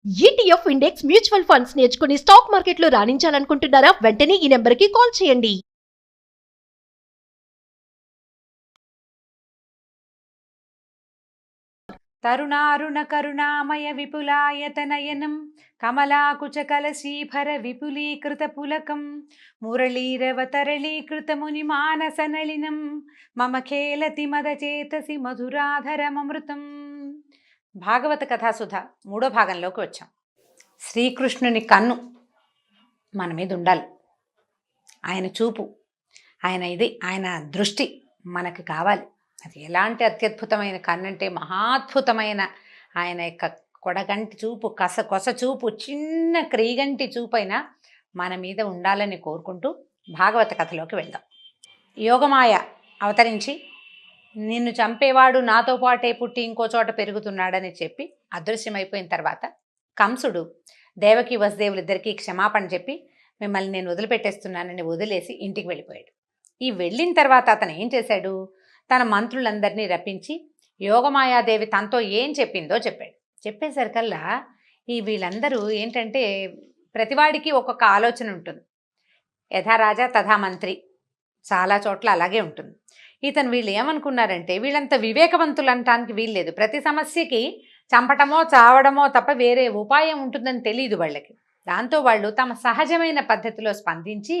ETF index mutual funds నేర్చుకుని stock మార్కెట్లో రాణించాలనుకుంటున్నారా? వెంటనే ఈ నెంబర్కి కాల్ చేయండి. తరుణారుణ కరుణామయ విపులాయతనయనం కమలాకుచకలశీభర విపులీకృత పులకం మురళీరవతరళీకృత మునిమానసనళినం మమ ఖేలతి మదచేతసి మధురాధరమమృతం. భాగవత కథాసుధ 3వ భాగంలోకి వచ్చాం. శ్రీకృష్ణుని కన్ను మన మీద ఉండాలి. ఆయన చూపు, ఆయన దృష్టి మనకు కావాలి. అది ఎలాంటి అత్యద్భుతమైన కన్నంటే మహాద్భుతమైన ఆయన యొక్క కొడగంటి చూపు, కొస చూపు, చిన్న క్రీగంటి చూపైనా మన మీద ఉండాలని కోరుకుంటూ భాగవత కథలోకి వెళ్దాం. యోగమాయ అవతరించి నిన్ను చంపేవాడు నాతో పాటే పుట్టి ఇంకో చోట పెరుగుతున్నాడని చెప్పి అదృశ్యమైపోయిన తర్వాత కంసుడు దేవకి వసుదేవులిద్దరికీ క్షమాపణ చెప్పి మిమ్మల్ని నేను వదిలిపెట్టేస్తున్నానని వదిలేసి ఇంటికి వెళ్ళిపోయాడు. ఈ వెళ్ళిన తర్వాత అతను ఏం చేశాడు? తన మంత్రులందరినీ రప్పించి యోగమాయాదేవి తనతో ఏం చెప్పిందో చెప్పాడు. చెప్పేసరికల్లా వీళ్ళందరూ ఏంటంటే ప్రతివాడికి ఒక్కొక్క ఆలోచన ఉంటుంది. యథా రాజా తథా మంత్రి, చాలా చోట్ల అలాగే ఉంటుంది. వీళ్ళు ఏమనుకున్నారంటే వీళ్ళంత వివేకవంతులు అనటానికి వీల్లేదు. ప్రతి సమస్యకి చంపటమో చావడమో తప్ప వేరే ఉపాయం ఉంటుందని తెలియదు వాళ్ళకి. దాంతో వాళ్ళు తమ సహజమైన పద్ధతిలో స్పందించి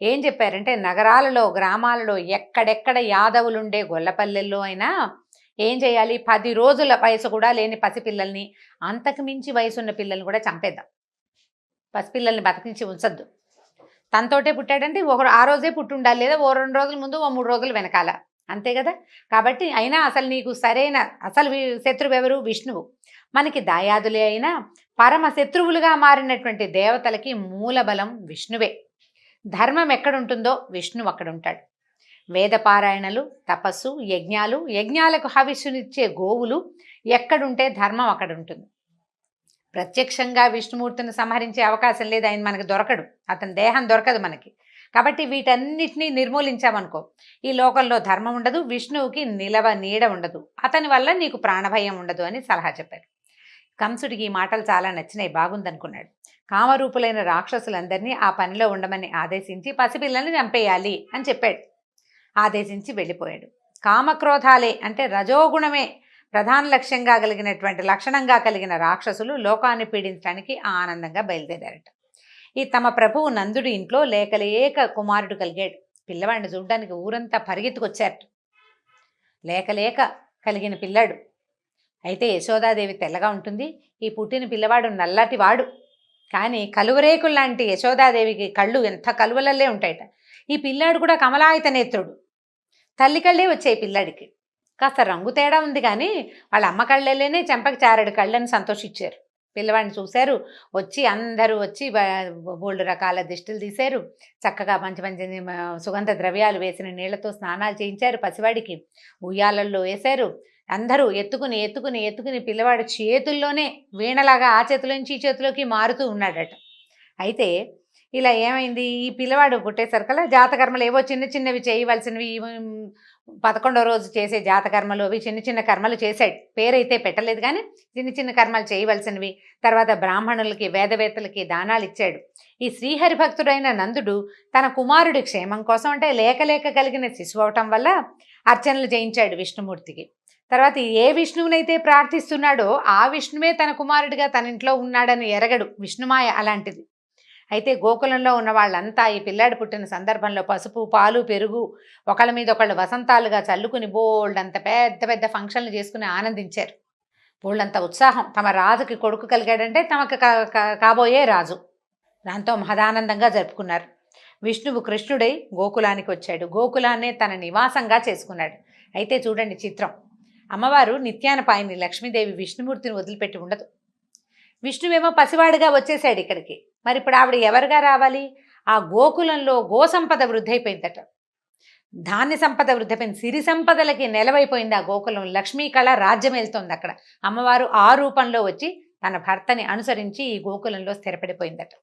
ఏం చెప్పారంటే నగరాలలో, గ్రామాలలో ఎక్కడెక్కడ యాదవులుండే గొల్లపల్లెల్లో అయినా ఏం చేయాలి, 10 రోజుల వయసు కూడా లేని పసిపిల్లల్ని, అంతకు మించి వయసున్న పిల్లల్ని కూడా చంపేద్దాం. పసిపిల్లల్ని బతికించి ఉంచద్దు. తనతోటే పుట్టాడంటే ఆ రోజే పుట్టుండాలి, లేదా ఓ 2 రోజుల ముందు, ఓ 3 రోజులు వెనకాల, అంతే కదా. కాబట్టి అయినా అసలు నీకు సరైన శత్రువు ఎవరు? విష్ణువు. మనకి దాయాదులే అయినా పరమ శత్రువులుగా మారినటువంటి దేవతలకి మూలబలం విష్ణువే. ధర్మం ఎక్కడుంటుందో విష్ణువు అక్కడ ఉంటాడు. వేదపారాయణలు, తపస్సు, యజ్ఞాలకు హవిస్సునిచ్చే గోవులు ఎక్కడుంటే ధర్మం అక్కడ ఉంటుంది. ప్రత్యక్షంగా విష్ణుమూర్తిని సంహరించే అవకాశం లేదు, ఆయన మనకు దొరకడు, అతని దేహం దొరకదు మనకి. కాబట్టి వీటన్నిటినీ నిర్మూలించామనుకో ఈ లోకంలో ధర్మం ఉండదు, విష్ణువుకి నీడ ఉండదు, అతని వల్ల నీకు ప్రాణభయం ఉండదు అని సలహా చెప్పారు. కంసుడికి ఈ మాటలు చాలా నచ్చినాయి, బాగుందనుకున్నాడు. కామరూపులైన రాక్షసులందరినీ ఆ పనిలో ఉండమని ఆదేశించి పసిపిల్లల్ని చంపేయాలి అని చెప్పాడు. ఆదేశించి వెళ్ళిపోయాడు. కామక్రోధాలే అంటే రజోగుణమే ప్రధాన లక్షణంగా కలిగిన రాక్షసులు లోకాన్ని పీడించడానికి ఆనందంగా బయలుదేరారట. తమ ప్రభువు నందుడి ఇంట్లో లేకలేక కుమారుడు కలిగాడు. పిల్లవాడిని చూడడానికి ఊరంతా పరిగెత్తుకొచ్చారట. లేకలేక కలిగిన పిల్లాడు. అయితే యశోదాదేవి తెల్లగా ఉంటుంది, ఈ పుట్టిన పిల్లవాడు నల్లటి వాడు. కానీ కలువరేకులు లాంటి యశోదాదేవికి కళ్ళు ఎంత కలువలల్లే ఉంటాయట. ఈ పిల్లాడు కూడా కమలాయత నేత్రుడు, తల్లి కళ్ళే వచ్చాయి పిల్లాడికి. కాస్త రంగు తేడా ఉంది కానీ వాళ్ళ అమ్మ కళ్ళేనే చెంపకి చారడు కళ్ళని సంతోషించారు. పిల్లవాడిని చూశారు, అందరూ వచ్చి బోల్డ్ రకాల దిష్టిలు తీశారు, చక్కగా మంచి మంచి సుగంధ ద్రవ్యాలు వేసిన నీళ్లతో స్నానాలు చేయించారు, పసివాడికి ఉయ్యాలల్లో వేశారు. అందరూ ఎత్తుకుని పిల్లవాడి చేతుల్లోనే వీణలాగా ఆ చేతిలోంచి ఈ చేతిలోకి మారుతూ ఉన్నాడట. అయితే ఇలా ఏమైంది, ఈ పిల్లవాడు పుట్టేసరికల్లా జాతకర్మలు ఏవో చిన్నవి చేయవలసినవి, 11వ రోజు చేసే జాతకర్మలు అవి చిన్న కర్మలు చేశాడు. పేరైతే పెట్టలేదు కానీ చిన్న కర్మలు చేయవలసినవి. తర్వాత బ్రాహ్మణులకి, వేదవేత్తలకి దానాలు ఇచ్చాడు. ఈ శ్రీహరి భక్తుడైన నందుడు తన కుమారుడి క్షేమం కోసం, అంటే లేక కలిగిన శిశువు అవటం వల్ల అర్చనలు చేయించాడు విష్ణుమూర్తికి. తర్వాత ఏ విష్ణువునైతే ప్రార్థిస్తున్నాడో ఆ విష్ణువే తన కుమారుడిగా తన ఇంట్లో ఉన్నాడని ఎరగడు. విష్ణుమాయ అలాంటిది. అయితే గోకులంలో ఉన్న వాళ్ళంతా ఈ పిల్లాడు పుట్టిన సందర్భంలో పసుపు, పాలు, పెరుగు ఒకళ్ళ మీద ఒకళ్ళు వసంతాలుగా చల్లుకుని బోల్డ్ అంత పెద్ద ఫంక్షన్లు చేసుకుని ఆనందించారు. బోల్డంత ఉత్సాహం. తమ రాజుకి కొడుకు కలిగాడంటే తమకు కాబోయే రాజు. దాంతో మహదానందంగా జరుపుకున్నారు. విష్ణువు కృష్ణుడై గోకులానికి వచ్చాడు. గోకులాన్నే తన నివాసంగా చేసుకున్నాడు. అయితే చూడండి చిత్రం, అమ్మవారు నిత్యానపాయిని లక్ష్మీదేవి విష్ణుమూర్తిని వదిలిపెట్టి ఉండదు. విష్ణువేమో పసివాడిగా వచ్చేసాడు ఇక్కడికి. మరి ఇప్పుడు ఆవిడ ఎవరుగా రావాలి? ఆ గోకులంలో గోసంపద వృద్ధైపోయిందట, ధాన్య సంపద వృద్ధిపోయింది, సిరి సంపదలకి నెలవైపోయింది ఆ గోకులం. లక్ష్మీ కళ రాజ్యం వెళ్తోంది అక్కడ. అమ్మవారు ఆ రూపంలో వచ్చి తన భర్తని అనుసరించి ఈ గోకులంలో స్థిరపడిపోయిందట.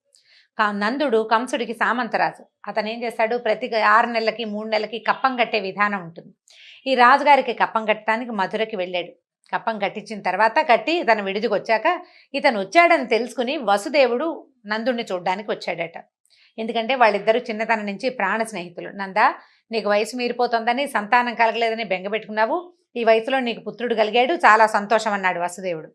నందుడు కంసుడికి సామంతరాజు. అతను ఏం చేస్తాడు, ప్రతి 6 నెలలకి 3 నెలలకి కప్పం కట్టే విధానం ఉంటుంది. ఈ రాజుగారికి కప్పం కట్టడానికి మధురకి వెళ్ళాడు. కప్పం కట్టించిన తర్వాత కట్టి తన విడిదికి వచ్చాక ఇతను వచ్చాడని తెలుసుకుని వసుదేవుడు నందుడిని చూడ్డానికి వచ్చాడట. ఎందుకంటే వాళ్ళిద్దరూ చిన్నతనం నుంచి ప్రాణ స్నేహితులు. నందా, నీకు వయసు మీరిపోతుందని, సంతానం కలగలేదని బెంగ పెట్టుకున్నావు, ఈ వయసులో నీకు పుత్రుడు కలిగాడు, చాలా సంతోషం అన్నాడు వసుదేవుడు.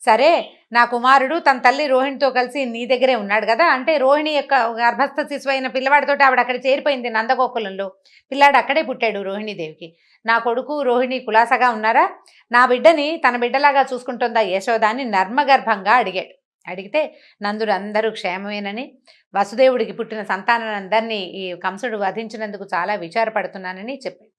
సరే, నా కుమారుడు తన తల్లి రోహిణితో కలిసి నీ దగ్గరే ఉన్నాడు కదా, అంటే రోహిణి యొక్క గర్భస్థ శిశువు అయిన పిల్లవాడితోటి ఆవిడ అక్కడ చేరిపోయింది నందగోకులంలో, పిల్లాడు అక్కడే పుట్టాడు రోహిణీదేవికి. నా కొడుకు రోహిణి కులాసగా ఉన్నారా, నా బిడ్డని తన బిడ్డలాగా చూసుకుంటుందా యశోద అని నర్మగర్భంగా అడిగాడు. అడిగితే నందుడు అందరూ క్షేమమేనని, వసుదేవుడికి పుట్టిన సంతానాన్ని ఈ కంసుడు వధించినందుకు చాలా విచారపడుతున్నానని చెప్పాడు.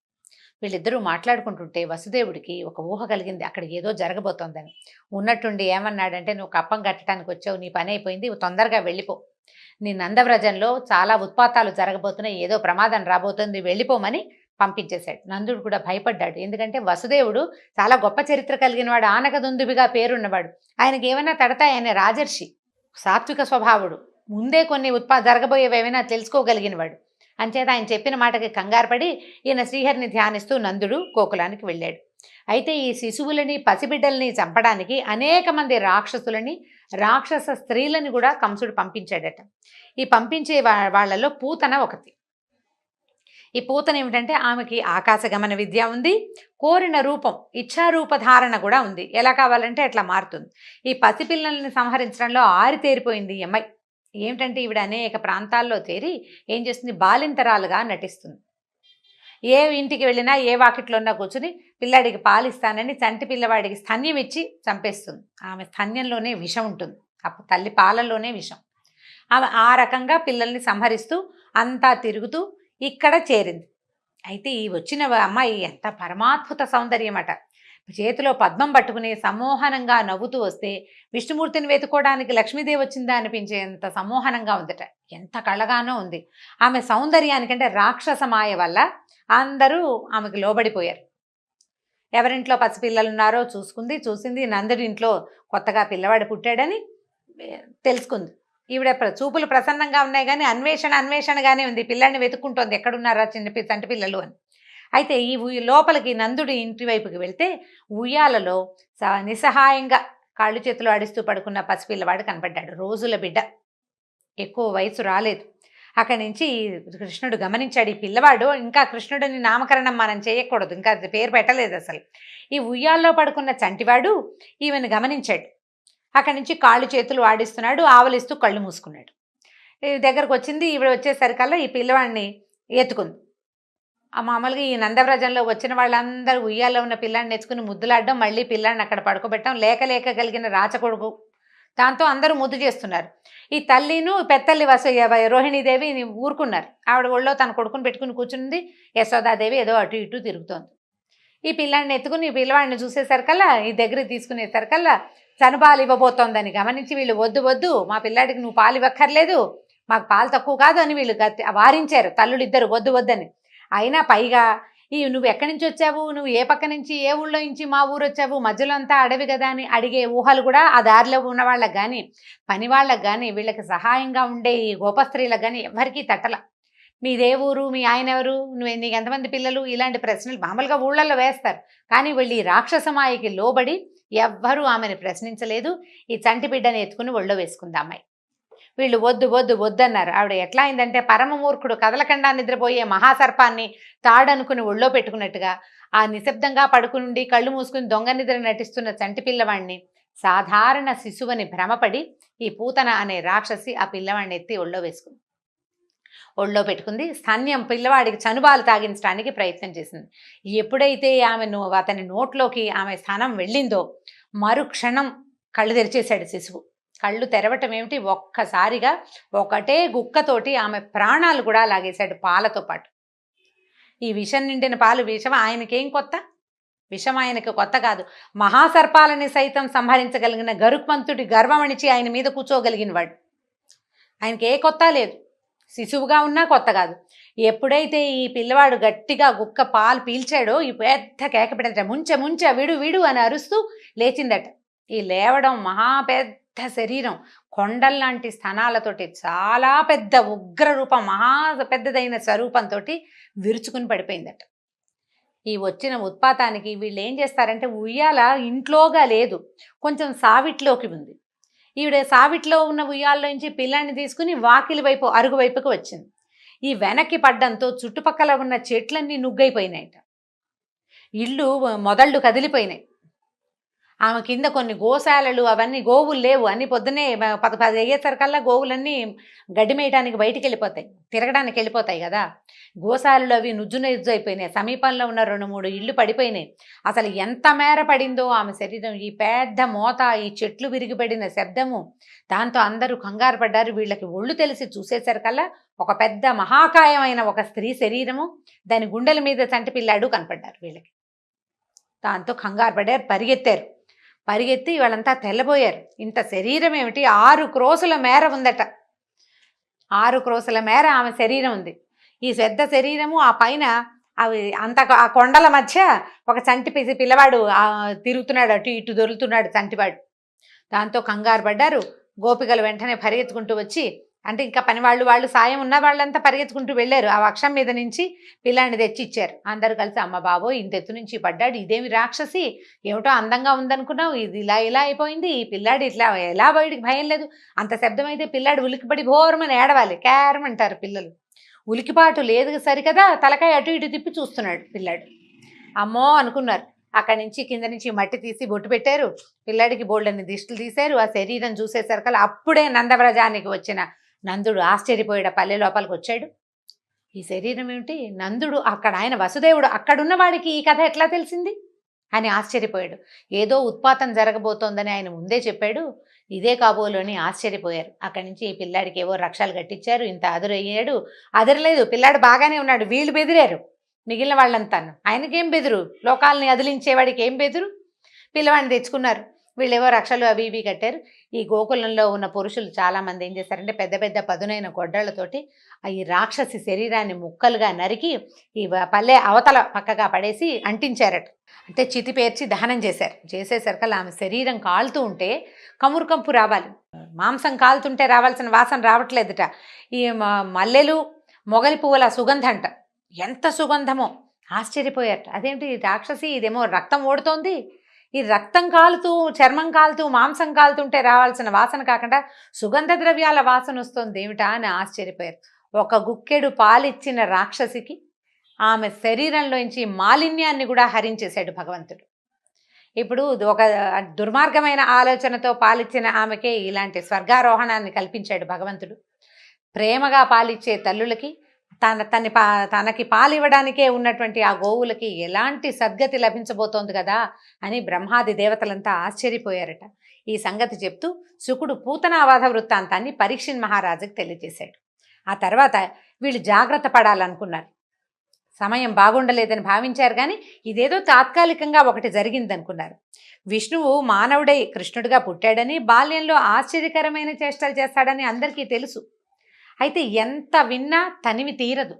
వీళ్ళిద్దరూ మాట్లాడుకుంటుంటే వసుదేవుడికి ఒక ఊహ కలిగింది, అక్కడ ఏదో జరగబోతోందని. ఉన్నట్టుండి ఏమన్నాడంటే, నువ్వు కప్పం కట్టడానికి వచ్చావు, నీ పని అయిపోయింది, తొందరగా వెళ్ళిపో, నీ నందవ్రజంలో చాలా ఉత్పాతాలు జరగబోతున్నాయి, ఏదో ప్రమాదం రాబోతుంది, వెళ్ళిపోమని పంపించేశాడు. నందుడు కూడా భయపడ్డాడు. ఎందుకంటే వసుదేవుడు చాలా గొప్ప చరిత్ర కలిగిన వాడు, ఆనకదుందుబిగా పేరున్నవాడు. ఆయనకి ఏమైనా తడతాయి, ఆయన రాజర్షి, సాత్విక స్వభావుడు, ముందే కొన్ని జరగబోయేవి ఏమైనా తెలుసుకోగలిగినవాడు. అంచేత ఆయన చెప్పిన మాటకి కంగారుపడి ఈయన శ్రీహరిని ధ్యానిస్తూ నందుడు గోకులానికి వెళ్ళాడు. అయితే ఈ శిశువులని పసిబిడ్డల్ని చంపడానికి అనేక మంది రాక్షసులని, రాక్షస స్త్రీలని కూడా కంసుడు పంపించాడట. ఈ పంపించే వాళ్ళలో పూతన ఒకటి. ఈ పూతన ఏమిటంటే ఆమెకి ఆకాశగమన విద్య ఉంది, కోరిన రూపం ఇచ్ఛారూప ధారణ కూడా ఉంది, ఎలా కావాలంటే అట్లా మారుతుంది. ఈ పసిపిల్లల్ని సంహరించడంలో ఆరితేరిపోయింది ఈ అమ్మాయి. ఏమిటంటే ఈవిడ అనేక ప్రాంతాల్లో చేరి ఏం చేస్తుంది, బాలింతరాలుగా నటిస్తుంది. ఏ ఇంటికి వెళ్ళినా ఏ వాకిట్లో ఉన్నా కూర్చుని పిల్లాడికి పాలిస్తానని చంటి పిల్లవాడికి స్తన్యం ఇచ్చి చంపేస్తుంది. ఆమె స్తన్యంలోనే విషం ఉంటుంది, అప్పుడు తల్లి పాలల్లోనే విషం. ఆమె ఆ రకంగా పిల్లల్ని సంహరిస్తూ అంతా తిరుగుతూ ఇక్కడ చేరింది. అయితే ఈ వచ్చిన అమ్మాయి ఎంత పరమాద్భుత సౌందర్యమట. చేతిలో పద్మం పట్టుకుని సమ్మోహనంగా నవ్వుతూ వస్తే విష్ణుమూర్తిని వెతుకోవడానికి లక్ష్మీదేవి వచ్చిందా అనిపించేంత సమ్మోహనంగా ఉందట. ఎంత కళ్ళగానో ఉంది. ఆమె సౌందర్యానికంటే రాక్షస మాయ వల్ల అందరూ ఆమెకు లోబడిపోయారు. ఎవరింట్లో పసిపిల్లలు ఉన్నారో చూసింది. నందుడి ఇంట్లో కొత్తగా పిల్లవాడు పుట్టాడని తెలుసుకుంది. ఈవిడ చూపులు ప్రసన్నంగా ఉన్నాయి కానీ అన్వేషణగానే ఉంది. పిల్లాడిని వెతుక్కుంటోంది, ఎక్కడున్నారా చంటి పిల్లలు అని. అయితే ఈ లోపలికి నందుడి ఇంటి వైపుకి వెళ్తే ఉయ్యాలలో నిస్సహాయంగా కాళ్ళు చేతులు ఆడిస్తూ పడుకున్న పసిపిల్లవాడు కనపడ్డాడు. రోజుల బిడ్డ, ఎక్కువ వయసు రాలేదు. అక్కడి నుంచి కృష్ణుడు గమనించాడు, ఈ పిల్లవాడు ఇంకా కృష్ణుడిని నామకరణం మనం చేయకూడదు, ఇంకా పేరు పెట్టలేదు అసలు. ఈ ఉయ్యాల్లో పడుకున్న చంటివాడు ఈమెను గమనించాడు. అక్కడి నుంచి కాళ్ళు చేతులు ఆడిస్తున్నాడు, ఆవలిస్తూ కళ్ళు మూసుకున్నాడు. దగ్గరకు వచ్చింది. ఈవిడ వచ్చేసరికల్లా ఈ పిల్లవాడిని ఎత్తుకుంది. మామూలుగా ఈ నందవ్రజంలో వచ్చిన వాళ్ళందరూ ఉయ్యాల్లో ఉన్న పిల్లాడిని ఎత్తుకుని ముద్దులాడడం, మళ్ళీ పిల్లాడిని అక్కడ పడుకోబెట్టడం, లేక కలిగిన రాచకొడుకు, దాంతో అందరూ ముద్దు చేస్తున్నారు. ఈ తల్లిను పెద్దల్లి రోహిణీదేవి ఊరుకున్నారు. ఆవిడ ఒళ్ళో తన కొడుకుని పెట్టుకుని కూర్చుంది. యశోదాదేవి ఏదో అటు ఇటు తిరుగుతోంది. ఈ పిల్లాడిని ఎత్తుకుని ఈ పిల్లవాడిని చూసేసరికల్లా, ఈ దగ్గరికి తీసుకునేసరికల్లా చనుపాలు ఇవ్వబోతోందని గమనించి వీళ్ళు వద్దు, మా పిల్లాడికి నువ్వు పాలు ఇవ్వక్కర్లేదు, మాకు పాలు తక్కువ కాదు అని వీళ్ళు వారించారు తల్లులిద్దరు, వద్దని. అయినా పైగా నువ్వు ఎక్కడి నుంచి వచ్చావు, నువ్వు ఏ పక్క నుంచి, ఏ ఊళ్ళో నుంచి మా ఊరు వచ్చావు, మధ్యలో అంతా అడవి కదా అని అడిగే ఊహలు కూడా ఆ దారిలో ఉన్న వాళ్ళకి కానీ, పని వాళ్ళకి కానీ, వీళ్ళకి సహాయంగా ఉండే ఈ గోపస్త్రీలకు కానీ ఎవరికీ తట్టల. మీదే ఊరు, మీ ఆయన ఎవరు, నీకు ఎంతమంది పిల్లలు, ఇలాంటి ప్రశ్నలు మామూలుగా ఊళ్ళల్లో వేస్తారు. కానీ వీళ్ళు ఈ రాక్షసమాయకి లోబడి ఎవ్వరూ ఆమెను ప్రశ్నించలేదు. ఈ చంటి బిడ్డని ఎత్తుకుని ఒళ్ళో వేసుకుంది అమ్మాయి. వీళ్ళు వద్దన్నారు. ఆవిడ ఎట్లా అయిందంటే పరమమూర్ఖుడు కదలకుండా నిద్రపోయే మహాసర్పాన్ని తాడనుకుని ఒళ్ళో పెట్టుకున్నట్టుగా ఆ నిశ్శబ్దంగా పడుకుని కళ్ళు మూసుకుని దొంగ నిద్ర నటిస్తున్న చంటి పిల్లవాడిని, సాధారణ శిశువుని భ్రమపడి ఈ పూతన అనే రాక్షసి ఆ పిల్లవాడిని ఎత్తి ఒళ్ళో పెట్టుకుంది. స్తన్యం పిల్లవాడికి చనుబాలు తాగించడానికి ప్రయత్నం చేసింది. ఎప్పుడైతే అతని నోట్లోకి ఆమె స్థానం వెళ్ళిందో మరుక్షణం కళ్ళు తెరిచేశాడు శిశువు. కళ్ళు తెరవటం ఏమిటి, ఒక్కసారిగా ఒకటే గుక్కతోటి ఆమె ప్రాణాలు కూడా లాగేశాడు పాలతో పాటు. ఈ విషం నిండిన పాలు విషం ఆయనకేం కొత్త, విషం ఆయనకు కొత్త కాదు. మహాసర్పాలని సైతం సంహరించగలిగిన గరుత్మంతుడి గర్వమణిచి ఆయన మీద కూర్చోగలిగిన వాడు. ఆయనకి ఏ కొత్త లేదు, శిశువుగా ఉన్నా కొత్త కాదు. ఎప్పుడైతే ఈ పిల్లవాడు గట్టిగా గుక్క పాలు పీల్చాడో ఈ పెద్ద కేక పెట్టట, ముంచె విడు అని అరుస్తూ లేచిందట. ఈ లేవడం మహా పెద్ద శరీరం, కొండల్లాంటి స్థనాలతోటి చాలా పెద్ద ఉగ్ర రూపం, మహా పెద్దదైన స్వరూపంతో విరుచుకుని పడిపోయిందట. ఈ వచ్చిన ఉత్పాతానికి వీళ్ళు ఏం చేస్తారంటే ఉయ్యాల ఇంట్లోగా లేదు, కొంచెం సావిట్లోకి ఉంది. ఈవిడ సావిట్లో ఉన్న ఉయ్యాల్లోంచి పిల్లాన్ని తీసుకుని వాకిలి వైపు అరుగు వైపుకి వచ్చింది. ఈ వెనక్కి పడ్డంతో చుట్టుపక్కల ఉన్న చెట్లన్నీ నుగ్గైపోయినాయట, ఇళ్ళు మొదళ్ళు కదిలిపోయినాయి. ఆమె కింద కొన్ని గోశాలలు అవన్నీ, గోవులు లేవు, అన్ని పొద్దున్నే 10 అయ్యేసరికల్లా గోవులన్నీ గడ్డి మేయటానికి బయటికి వెళ్ళిపోతాయి, తిరగడానికి వెళ్ళిపోతాయి కదా. గోశాలలు అవి నుజ్జు అయిపోయినాయి, సమీపంలో ఉన్న 2-3 ఇళ్ళు పడిపోయినాయి. అసలు ఎంత మేర పడిందో ఆమె శరీరం, ఈ పెద్ద మోత, ఈ చెట్లు విరిగిపడిన శబ్దము, దాంతో అందరూ కంగారు పడ్డారు. వీళ్ళకి ఒళ్ళు తెలిసి చూసేసరికల్లా ఒక పెద్ద మహాకాయమైన ఒక స్త్రీ శరీరము, దాని గుండెల మీద చంటి పిల్లాడు కనపడ్డారు వీళ్ళకి. దాంతో కంగారు పడ్డారు, పరిగెత్తి వాళ్ళంతా తెల్లబోయారు. ఇంత శరీరం ఏమిటి, 6 క్రోసుల మేర ఉందట, 6 క్రోసుల మేర ఆమె శరీరం ఉంది. ఈ పెద్ద శరీరము, ఆ పైన అవి అంత ఆ కొండల మధ్య ఒక చంటి పిల్లవాడు తిరుగుతున్నాడు, అటు ఇటు దొరుకుతున్నాడు చంటివాడు. దాంతో కంగారు పడ్డారు. గోపికలు వెంటనే పరిగెత్తుకుంటూ వచ్చి, అంటే ఇంకా పని వాళ్ళు సాయం ఉన్న వాళ్ళంతా పరిగెత్తుకుంటూ వెళ్ళారు. ఆ వక్షం మీద నుంచి పిల్లాన్ని తెచ్చి ఇచ్చారు. అందరూ కలిసి, అమ్మ బాబో ఇంత ఎత్తు నుంచి పడ్డాడు, ఇదేమి రాక్షసి, ఏమిటో అందంగా ఉందనుకున్నావు, ఇది ఇలా అయిపోయింది, ఈ పిల్లాడు ఇట్లా ఎలా బయటికి భయం లేదు, అంత శబ్దం అయితే పిల్లాడు ఉలికిపడి భోరమని ఏడవాలి, క్యారమంటారు పిల్లలు. ఉలికిపాటు లేదు సరికదా, తలకాయ అటు ఇటు తిప్పి చూస్తున్నాడు పిల్లాడు. అమ్మో అనుకున్నారు. అక్కడి నుంచి కింద నుంచి మట్టి తీసి బొట్టు పెట్టారు, పిల్లాడికి బోల్డన్ని దిష్టిలు తీశారు. ఆ శరీరం చూసేసరికల్లా అప్పుడే నందవ్రజానికి వచ్చిన నందుడు ఆశ్చర్యపోయాడు, పల్లె లోపలికి వచ్చాడు. ఈ శరీరం ఏమిటి, నందుడు అక్కడ, ఆయన వసుదేవుడు అక్కడున్న వాడికి ఈ కథ ఎట్లా తెలిసింది అని ఆశ్చర్యపోయాడు. ఏదో ఉత్పాతం జరగబోతోందని ఆయన ముందే చెప్పాడు, ఇదే కాబోలు అని ఆశ్చర్యపోయారు. అక్కడి నుంచి ఈ పిల్లాడికి ఏవో రక్షాలు కట్టించారు. ఇంత అదురయ్యాడు, అదరలేదు, పిల్లాడు బాగానే ఉన్నాడు. వీళ్ళు బెదిరారు, మిగిలిన వాళ్ళంతాను. ఆయనకేం బెదురు, లోకాలని అదిలించేవాడికి ఏం బెదురు. పిల్లవాడిని తెచ్చుకున్నారు, వీళ్ళేవో రక్షలు అవి ఇవి కట్టారు. ఈ గోకులంలో ఉన్న పురుషులు చాలామంది ఏం చేశారంటే పెద్ద పెద్ద పదునైన గొడ్డళ్లతోటి ఈ రాక్షసి శరీరాన్ని ముక్కలుగా నరికి ఈ పల్లె అవతల పక్కగా పడేసి అంటించారట. అంటే చితి పేర్చి దహనం చేశారు. చేసేసరికల్లా ఆమె శరీరం కాలుతూ ఉంటే కమురు కంపు రావాలి, మాంసం కాలుతుంటే రావాల్సిన వాసన రావట్లేదుట. ఈ మల్లెలు మొగలి పువ్వుల సుగంధంట, ఎంత సుగంధమో, ఆశ్చర్యపోయారట. అదేంటి రాక్షసి, ఇదేమో రక్తం ఓడుతోంది, ఈ రక్తం కాలుతూ, చర్మం కాలుతూ, మాంసం కాలుతుంటే రావాల్సిన వాసన కాకుండా సుగంధ ద్రవ్యాల వాసన వస్తుంది ఏమిటా అని ఆశ్చర్యపోయారు. ఒక గుక్కెడు పాలిచ్చిన రాక్షసికి ఆమె శరీరంలోంచి మాలిన్యాన్ని కూడా హరించేశాడు భగవంతుడు. ఇప్పుడు ఒక దుర్మార్గమైన ఆలోచనతో పాలిచ్చిన ఆమెకే ఇలాంటి స్వర్గారోహణాన్ని కల్పించాడు భగవంతుడు. ప్రేమగా పాలిచ్చే తల్లులకి, తనకి పాలివ్వడానికే ఉన్నటువంటి ఆ గోవులకి ఎలాంటి సద్గతి లభించబోతోంది కదా అని బ్రహ్మాది దేవతలంతా ఆశ్చర్యపోయారట. ఈ సంగతి చెప్తూ శుకుడు పూతనావాధ వృత్తాంతాన్ని పరీక్షిన్ మహారాజుకి తెలియజేశాడు. ఆ తర్వాత వీళ్ళు జాగ్రత్త పడాలనుకున్నారు, సమయం బాగుండలేదని భావించారు, కానీ ఇదేదో తాత్కాలికంగా ఒకటి జరిగిందనుకున్నారు. విష్ణువు మానవుడై కృష్ణుడిగా పుట్టాడని, బాల్యంలో ఆశ్చర్యకరమైన చేష్టలు చేస్తాడని అందరికీ తెలుసు. అయితే ఎంత విన్నా తనివి తీరదు,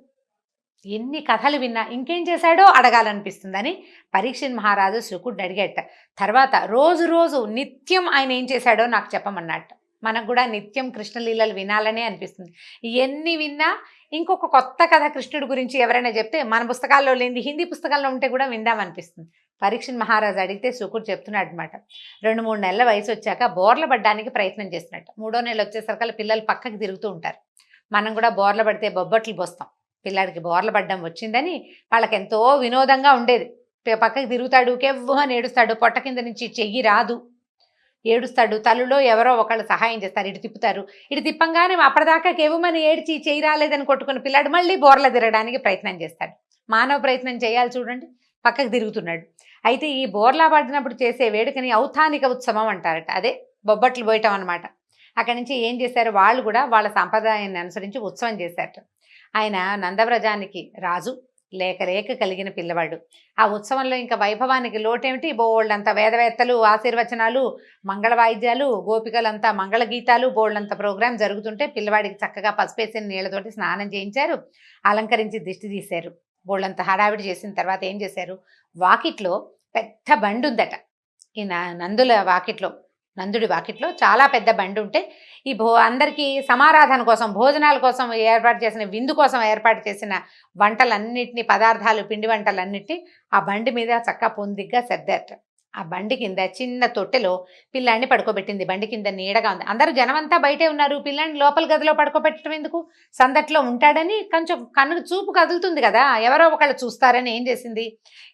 ఎన్ని కథలు విన్నా ఇంకేం చేశాడో అడగాలనిపిస్తుందని పరీక్షిత్ మహారాజు శుకుడిని అడిగేట. తర్వాత రోజు నిత్యం ఆయన ఏం చేశాడో నాకు చెప్పమన్నట్టు. మనకు కూడా నిత్యం కృష్ణలీలలు వినాలనే అనిపిస్తుంది. ఎన్ని విన్నా ఇంకొక కొత్త కథ కృష్ణుడి గురించి ఎవరైనా చెప్తే మన పుస్తకాల్లో లేని హిందీ పుస్తకాల్లో ఉంటే కూడా విందామనిపిస్తుంది. పరీక్షిత్ మహారాజు అడిగితే శుకుడు చెప్తున్నాడు అనమాట. 2-3 నెలల వయసు వచ్చాక బోర్ల పడ్డానికి ప్రయత్నం చేస్తున్నట్టు. 3వ నెల వచ్చేసరికి పిల్లలు పక్కకి తిరుగుతూ ఉంటారు. మనం కూడా బోర్ల పడితే బొబ్బట్లు పోస్తాం. పిల్లాడికి బోర్ల పడ్డం వచ్చిందని వాళ్ళకి ఎంతో వినోదంగా ఉండేది. పక్కకి తిరుగుతాడు, కెవ్వు అని ఏడుస్తాడు, పొట్ట కింద నుంచి చెయ్యి రాదు, ఏడుస్తాడు. తల్లులో ఎవరో ఒకళ్ళు సహాయం చేస్తారు, ఇటు తిప్పుతారు. ఇటు తిప్పంగానే అప్పటిదాకా కెవ్వుమని ఏడ్చి చెయ్యి రాలేదని కొట్టుకున్న పిల్లాడు మళ్ళీ బోర్ల తిరగడానికి ప్రయత్నం చేస్తాడు. మానవ ప్రయత్నం చేయాలి చూడండి, పక్కకు తిరుగుతున్నాడు. అయితే ఈ బోర్లా పడినప్పుడు చేసే వేడుకని ఔతానిక ఉత్సవం అంటారట, అదే బొబ్బట్లు పోయటం అనమాట. అక్కడి నుంచి ఏం చేశారు, వాళ్ళు కూడా వాళ్ళ సంప్రదాయాన్ని అనుసరించి ఉత్సవం చేశారట. ఆయన నందవ్రజానికి రాజు, లేక కలిగిన పిల్లవాడు. ఆ ఉత్సవంలో ఇంకా వైభవానికి లోటేమిటి, బోళ్ళంత వేదవేత్తలు, ఆశీర్వచనాలు, మంగళ వాయిద్యాలు, గోపికలంతా మంగళగీతాలు, బోళ్ళంత ప్రోగ్రాం జరుగుతుంటే పిల్లవాడికి చక్కగా పసుపేసిన నీళ్లతోటి స్నానం చేయించారు, అలంకరించి దిష్టి తీశారు. బోళ్ళంత హడావిడి చేసిన తర్వాత ఏం చేశారు, వాకిట్లో పెద్ద బండి ఉందట. ఈ నందుల వాకిట్లో నందుడి వాకిట్లో చాలా పెద్ద బండి ఉంటే ఈ అందరికీ సమారాధన కోసం, భోజనాల కోసం ఏర్పాటు చేసిన, విందు కోసం ఏర్పాటు చేసిన వంటలన్నిటినీ, పదార్థాలు, పిండి వంటలన్నిటినీ ఆ బండి మీద చక్కగా పొందిగ్గా సర్దారట. ఆ బండి కింద చిన్న తొట్టెలో పిల్లాడిని పడుకోబెట్టింది. బండి కింద నీడగా ఉంది. అందరూ జనమంతా బయటే ఉన్నారు. పిల్లాడిని లోపల గదిలో పడుకోబెట్టడం ఎందుకు? సందట్లో ఉంటాడని కొంచెం కన్నుకు చూపు కదులుతుంది కదా, ఎవరో ఒకళ్ళు చూస్తారని ఏం చేసింది,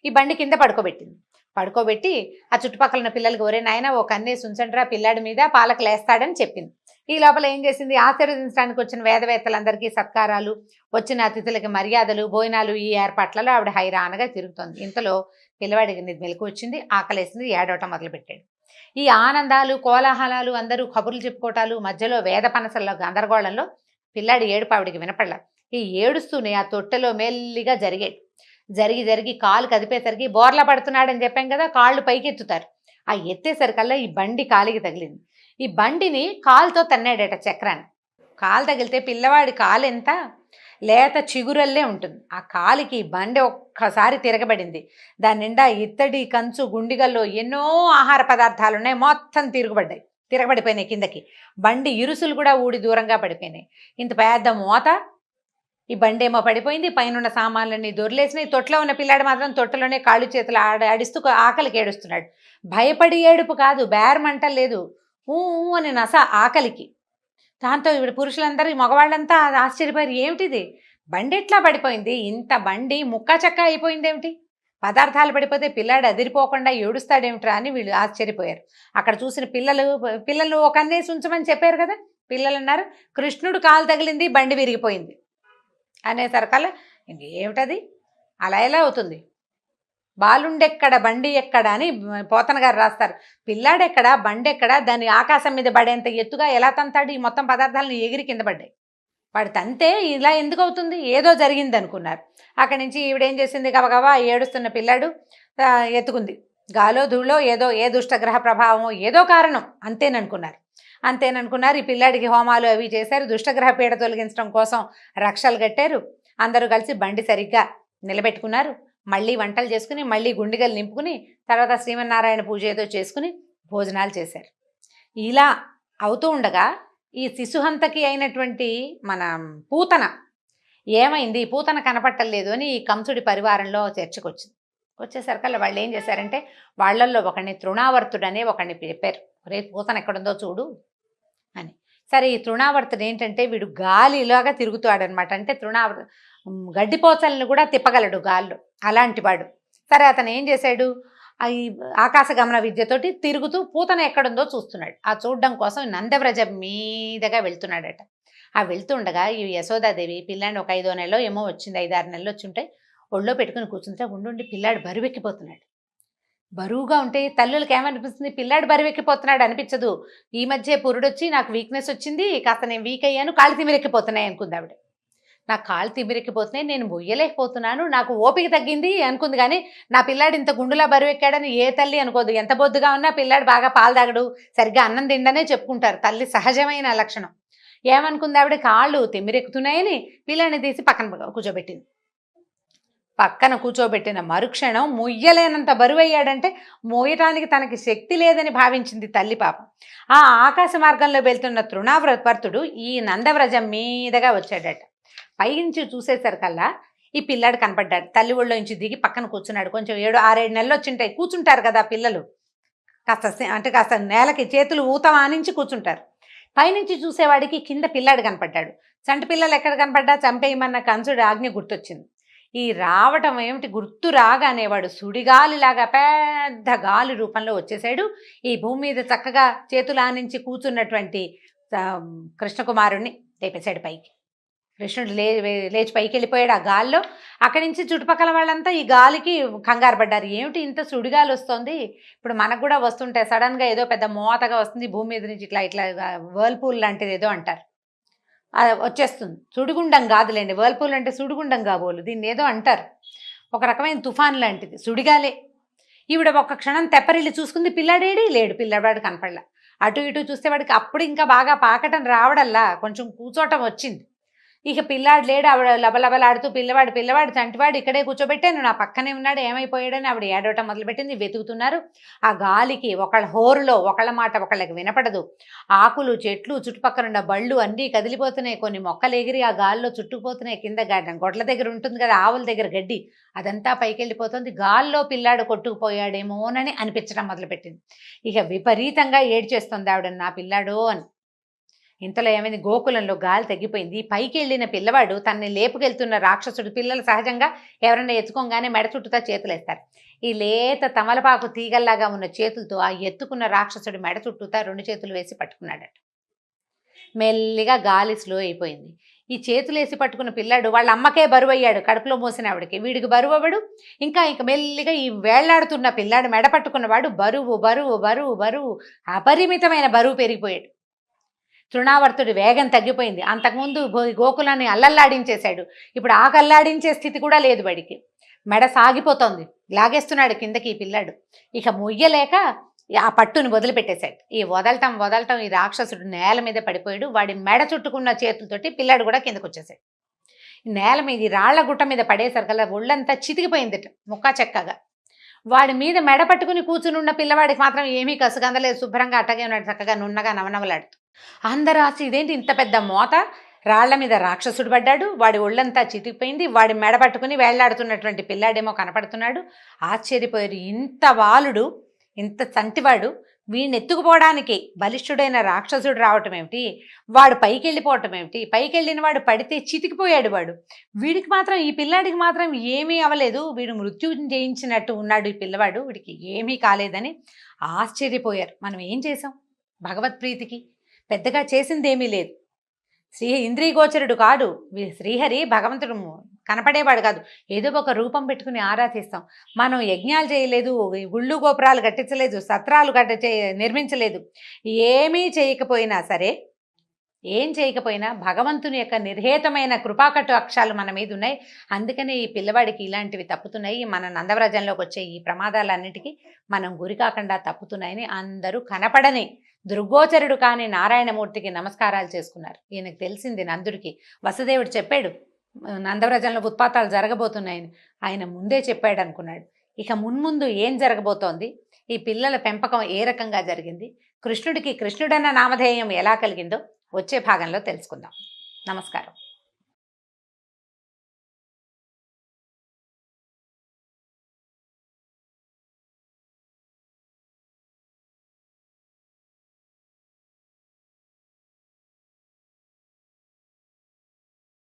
ఈ బండి కింద పడుకోబెట్టింది. పడుకోబెట్టి ఆ చుట్టుపక్కల ఉన్న పిల్లలకి, ఒరే నాయన ఓ కన్నేసి ఉంచండిరా పిల్లాడి మీద, పాలకు లేస్తాడని చెప్పింది. ఈ లోపల ఏం చేసింది, ఆశీర్వదించడానికి వచ్చిన వేదవేత్తలందరికీ సత్కారాలు, వచ్చిన అతిథులకి మర్యాదలు, భోజనాలు, ఈ ఏర్పాట్లలో ఆవిడ హైరానగా తిరుగుతోంది. ఇంతలో పిల్లవాడికి మెలకు వచ్చింది, ఆకలేసింది, ఏడవటం మొదలుపెట్టాడు. ఈ ఆనందాలు, కోలాహలాలు, అందరూ కబుర్లు చెప్పుకోవటాలు, మధ్యలో వేద పనసల్లో గందరగోళంలో పిల్లాడి ఏడుపు ఆవిడికి వినపడల. ఈ ఏడుస్తూనే ఆ తొట్టెలో మెల్లిగా జరిగేది. జరిగి కాలు కదిపేసరికి బోర్లా పడుతున్నాడని చెప్పాం కదా, కాళ్ళు పైకెత్తుతారు. ఆ ఎత్తేసరికల్లా ఈ బండి కాలికి తగిలింది. ఈ బండిని కాలుతో తన్నాడట చక్రాన్ని. కాలు తగిలితే పిల్లవాడి కాలు ఎంత లేత చిగురల్లే ఉంటుంది. ఆ కాలికి బండి ఒక్కసారి తిరగబడింది. దాని నిండా ఇత్తడి, కంచు, గుండిగల్లో ఎన్నో ఆహార పదార్థాలు ఉన్నాయి. మొత్తం తిరగబడిపోయినాయి కిందకి. బండి ఇరుసులు కూడా ఊడి దూరంగా పడిపోయినాయి. ఇంత పెద్ద మోత. ఈ బండి ఏమో పడిపోయింది, పైన సామాన్లన్నీ దొర్లేసినాయి. తొట్లో ఉన్న పిల్లాడు మాత్రం తొట్టలోనే కాళ్ళు చేతులు ఆడిస్తూ ఆకలికి ఏడుస్తున్నాడు. భయపడి ఏడుపు కాదు, బేరమంటలు లేదు, ఊ అని నస ఆకలికి. దాంతో ఇప్పుడు పురుషులందరూ, మగవాళ్ళంతా ఆశ్చర్యపోయారు. ఏమిటిది, బండి ఎట్లా పడిపోయింది, ఇంత బండి ముక్కా చక్క అయిపోయింది ఏమిటి, పదార్థాలు పడిపోతే పిల్లాడు అదిరిపోకుండా ఏడుస్తాడేమిట్రా అని వీళ్ళు ఆశ్చర్యపోయారు. అక్కడ చూసిన పిల్లలు ఒక అన్నేసి ఉంచమని చెప్పారు కదా, పిల్లలు అన్నారు కృష్ణుడు కాలు తగిలింది, బండి విరిగిపోయింది అనేసరికల్లా ఇంకేమిటది, అలా ఎలా అవుతుంది, బాలుండెక్కడ బండి ఎక్కడ అని పోతన గారు రాస్తారు. పిల్లాడెక్కడ బండి ఎక్కడ, దాన్ని ఆకాశం మీద పడేంత ఎత్తుగా ఎలా తంతాడు, ఈ మొత్తం పదార్థాలను ఎగిరి కింద పడ్డాయి. వాడు తంతే ఇలా ఎందుకు అవుతుంది, ఏదో జరిగింది అనుకున్నారు. అక్కడి నుంచి ఈవిడేం చేసింది, గబగబా ఏడుస్తున్న పిల్లాడు ఎత్తుకుంది. గాలో ధూళో ఏదో, ఏ దుష్టగ్రహ ప్రభావమో, ఏదో కారణం, అంతేననుకున్నారు. ఈ పిల్లాడికి హోమాలు అవి చేశారు. దుష్టగ్రహ పీడ తొలగించడం కోసం రక్షలు కట్టారు. అందరూ కలిసి బండి సరిగ్గా నిలబెట్టుకున్నారు. మళ్ళీ వంటలు చేసుకుని, మళ్ళీ గుండిగలు నింపుకుని, తర్వాత శ్రీమన్నారాయణ పూజ ఏదో చేసుకుని భోజనాలు చేశారు. ఇలా అవుతూ ఉండగా ఈ శిశుహంతకి అయినటువంటి మన పూతన ఏమైంది, పూతన కనపట్టలేదు అని ఈ కంసుడి పరివారంలో చర్చకొచ్చింది. వచ్చేసరికల్లా వాళ్ళు ఏం చేశారంటే, వాళ్ళల్లో ఒకడిని తృణావర్తుడు అనే ఒకడిని చెప్పారు. రే పూతన ఎక్కడుందో చూడు అని. సరే, ఈ తృణావర్తుడు ఏంటంటే, వీడు గాలిలాగా తిరుగుతాడనమాట. అంటే గడ్డిపోచల్ని కూడా తిప్పగలడు గాల్లో, అలాంటి వాడు. సరే, అతను ఏం చేశాడు, ఈ ఆకాశగమన విద్యతోటి తిరుగుతూ పూతన ఎక్కడుందో చూస్తున్నాడు. ఆ చూడడం కోసం నందవ్రజం మీదగా వెళ్తున్నాడట. ఆ వెళ్తుండగా ఈ యశోదాదేవి పిల్లాడిని ఒక 5వ నెలలో ఏమో వచ్చింది, 5-6 నెలలు వచ్చుంటే ఒళ్ళో పెట్టుకుని కూర్చుంటే ఉండి పిల్లాడు బరువెక్కిపోతున్నాడు. బరువుగా ఉంటే తల్లులకి ఏమనిపిస్తుంది, పిల్లాడు బరువెక్కిపోతున్నాడు అనిపించదు. ఈ మధ్య పురుడొచ్చి నాకు వీక్నెస్ వచ్చింది, కాస్త నేను వీక్ అయ్యాను, కాళ్ళు తిమిరెక్కిపోతున్నాయి అనుకుంది ఆవిడ. నాకు కాళ్ళు తిమిరెక్కిపోతున్నాయి, నేను మొయ్యలేకపోతున్నాను, నాకు ఓపిక తగ్గింది అనుకుంది. కానీ నా పిల్లాడు ఇంత గుండులా బరువెక్కాడని ఏ తల్లి అనుకోదు. ఎంత బొద్దుగా ఉన్నా పిల్లాడు బాగా పాలు తాగడు, సరిగ్గా అన్నం తిండనే చెప్పుకుంటారు. తల్లి సహజమైన లక్షణం. ఏమనుకుంది ఆవిడ, కాళ్ళు తిమిరెక్కుతున్నాయని పిల్లాడిని తీసి పక్కన కూర్చోబెట్టింది. పక్కన కూర్చోబెట్టిన మరుక్షణం మొయ్యలేనంత బరువయ్యాడంటే మోయటానికి తనకి శక్తి లేదని భావించింది తల్లి పాపం. ఆ ఆకాశ మార్గంలో వెళ్తున్న తృణావర్తుడు ఈ నందవ్రజం మీదగా వచ్చాడట. పైనుంచి చూసేసరికల్లా ఈ పిల్లాడు కనపడ్డాడు. తల్లి ఒళ్ళో నుంచి దిగి పక్కన కూర్చున్నాడు. కొంచెం 7-6 నెలలు వచ్చింటాయి, కూర్చుంటారు కదా పిల్లలు, కాస్త నేలకి చేతులు ఊతమానించి కూర్చుంటారు. పైనుంచి చూసేవాడికి కింద పిల్లాడు కనపడ్డాడు. చంటి పిల్లలు ఎక్కడ కనపడ్డా చంపేయమన్న కంసుడి ఆజ్ఞ గుర్తొచ్చింది. ఈ రావటం ఏమిటి, గుర్తు రాగానేవాడు సుడిగాలిలాగా పెద్ద గాలి రూపంలో వచ్చేసాడు. ఈ భూమి మీద చక్కగా చేతులు ఆనించి కూర్చున్నటువంటి కృష్ణకుమారుణ్ణి లేపేశాడు పైకి. కృష్ణుడు లేచి పైకి వెళ్ళిపోయాడు ఆ గాల్లో. అక్కడి నుంచి చుట్టుపక్కల వాళ్ళంతా ఈ గాలికి కంగారు పడ్డారు. ఏమిటి ఇంత సుడిగాలి వస్తుంది, ఇప్పుడు మనకు కూడా వస్తుంటే సడన్గా ఏదో పెద్ద మోతగా వస్తుంది భూమి మీద నుంచి, ఇట్లా వర్ల్పూల్ లాంటిది ఏదో అంటారు, వచ్చేస్తుంది. సుడిగుండం కాదులేండి, వర్ల్పూల్ అంటే సుడిగుండం కాబోలు, దీన్ని ఏదో అంటారు, ఒక రకమైన తుఫాన్ లాంటిది, సుడిగాలే. ఈవిడ ఒక్క క్షణం తెప్పరిల్లి చూసుకుంది, పిల్లాడేడి లేడు, పిల్లవాడు కనపడలా. అటు ఇటు చూస్తే వాడికి అప్పుడు ఇంకా బాగా పాకటం రావడల్లా కొంచెం కూర్చోటం వచ్చింది. ఇక పిల్లాడు లేడు, ఆవిడ లబలబలాడుతూ పిల్లవాడు చంటివాడు ఇక్కడే కూర్చోబెట్టాను, నా పక్కనే ఉన్నాడు, ఏమైపోయాడని ఆవిడ ఏడవటం మొదలుపెట్టింది. వెతుకుతున్నారు. ఆ గాలికి ఒకళ్ళ హోరులో ఒకళ్ళ మాట ఒకళ్ళకి వినపడదు. ఆకులు, చెట్లు, చుట్టుపక్కల ఉన్న బళ్ళు అన్నీ కదిలిపోతున్నాయి. కొన్ని మొక్కలు ఎగిరి ఆ గాల్లో చుట్టుకుపోతున్నాయి. కింద గొడ్ల దగ్గర ఉంటుంది కదా, ఆవుల దగ్గర గడ్డి, అదంతా పైకి వెళ్ళిపోతుంది. గాల్లో పిల్లాడు కొట్టుకుపోయాడేమోనని అనిపించడం మొదలుపెట్టింది. ఇక విపరీతంగా ఏడ్చేస్తుంది ఆవిడ, నా పిల్లాడో అని. ఇంతలో ఏమైంది, గోకులంలో గాలి తగ్గిపోయింది. పైకి వెళ్ళిన పిల్లవాడు తనని లేపుకెళ్తున్న రాక్షసుడు, పిల్లలు సహజంగా ఎవరైనా ఎత్తుకోగానే మెడ చుట్టూతా చేతులేస్తారు. ఈ లేత తమలపాకు తీగల్లాగా ఉన్న చేతులతో ఆ ఎత్తుకున్న రాక్షసుడు మెడ చుట్టూతా 2 చేతులు వేసి పట్టుకున్నాడట. మెల్లిగా గాలి స్లో అయిపోయింది. ఈ చేతులు వేసి పట్టుకున్న పిల్లాడు వాళ్ళ అమ్మకే బరువు అయ్యాడు, కడుపులో మోసిన ఆవిడకి. వీడికి బరువు అవ్వడు. ఇంకా మెల్లిగా ఈ వేళ్లాడుతున్న పిల్లాడు మెడ పట్టుకున్నవాడు బరువు బరువు బరువు బరువు అపరిమితమైన బరువు పెరిగిపోయాడు. తృణావర్తుడి వేగం తగ్గిపోయింది. అంతకుముందు గోకులాన్ని అల్లల్లాడించేశాడు, ఇప్పుడు ఆకల్లాడించే స్థితి కూడా లేదు వాడికి. మెడ సాగిపోతోంది, లాగేస్తున్నాడు కిందకి ఈ పిల్లాడు. ఇక మొయ్యలేక ఆ పట్టుని వదిలిపెట్టేశాడు. ఈ వదలటం ఈ రాక్షసుడు నేల మీద పడిపోయాడు. వాడి మెడ చుట్టుకున్న చేతులతోటి పిల్లాడు కూడా కిందకు వచ్చేసాడు. నేల మీద రాళ్ల గుట్ట మీద పడేసరికల్లా ఒళ్ళంతా చితికిపోయిందిట ముక్కా చెక్కగా. వాడి మీద మెడ పట్టుకుని కూర్చుని ఉన్న పిల్లవాడికి మాత్రం ఏమీ కసుగందలేదు, శుభ్రంగా అట్టగే ఉన్నాడు, చక్కగా నున్నగా నవనవలాడుతూ. అందరూ ఇదేంటి ఇంత పెద్ద మోత, రాళ్ల మీద రాక్షసుడు పడ్డాడు, వాడి ఒళ్ళంతా చితికిపోయింది, వాడి మెడ పట్టుకుని వేళ్లాడుతున్నటువంటి పిల్లాడేమో కనపడుతున్నాడు. ఆశ్చర్యపోయారు, ఇంత బాలుడు, ఇంత చంటివాడు వీడిని ఎత్తుకుపోవడానికి బలిష్ఠుడైన రాక్షసుడు రావటం ఏమిటి, వాడు పైకి వెళ్ళిపోవటం ఏమిటి, పైకి వెళ్ళిన వాడు పడితే చితికిపోయాడు వాడు, వీడికి మాత్రం, ఈ పిల్లాడికి మాత్రం ఏమీ అవ్వలేదు, వీడు మృత్యు జయించినట్టు ఉన్నాడు ఈ పిల్లవాడు, వీడికి ఏమీ కాలేదని ఆశ్చర్యపోయారు. మనం ఏం చేసాం భగవత్ప్రీతికి? పెద్దగా చేసిందేమీ లేదు. ఇంద్రియగోచరుడు కాడు శ్రీహరి, భగవంతుడు కనపడేవాడు కాదు. ఏదో ఒక రూపం పెట్టుకుని ఆరాధిస్తాం. మనం యజ్ఞాలు చేయలేదు, గుళ్ళు గోపురాలు కట్టించలేదు, సత్రాలు నిర్మించలేదు. ఏమీ చేయకపోయినా సరే, ఏం చేయకపోయినా భగవంతుని యొక్క నిర్హేతమైన కృపాకట్టు అక్షాలు మన మీద ఉన్నాయి. అందుకనే ఈ పిల్లవాడికి ఇలాంటివి తప్పుతున్నాయి. మన నందవ్రజంలోకి వచ్చే ఈ ప్రమాదాలన్నిటికీ మనం గురి కాకుండా తప్పుతున్నాయని అందరూ కనపడని దృగ్గోచరుడు కాని నారాయణమూర్తికి నమస్కారాలు చేసుకున్నారు. ఈయనకు తెలిసింది నందుడికి. వసుదేవుడు చెప్పాడు నందవ్రజంలో ఉత్పాతాలు జరగబోతున్నాయని, ఆయన ముందే చెప్పాడు అనుకున్నాడు. ఇక మున్ముందు ఏం జరగబోతోంది, ఈ పిల్లల పెంపకం ఏ రకంగా జరిగింది, కృష్ణుడికి కృష్ణుడన్న నామధేయం ఎలా కలిగిందో వచ్చే భాగంలో తెలుసుకుందాం. నమస్కారం.